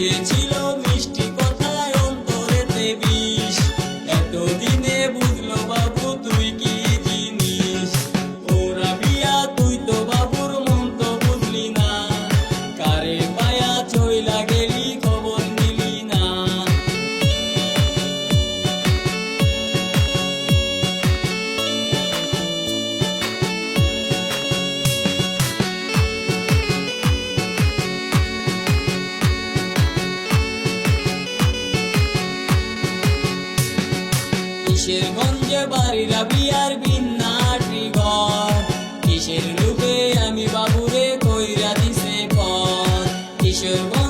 মিশেছিল মিষ্টি কথায় অন্তরেতে বিষ। এতদিনে বুঝলো বাবু তুই কি জিনিস। ওরা বিয়া তুই তো বাবুর মন তো বুঝলি না। কারে পায়া চইলা গেলি খবর নিলি না। কিশোরগঞ্জে বাড়ি রাবিয়ার বিন্নাটি ঘর। কিসের রূপে আমি বাবুরে কইরা দিছে পর। কিশোরগঞ্জ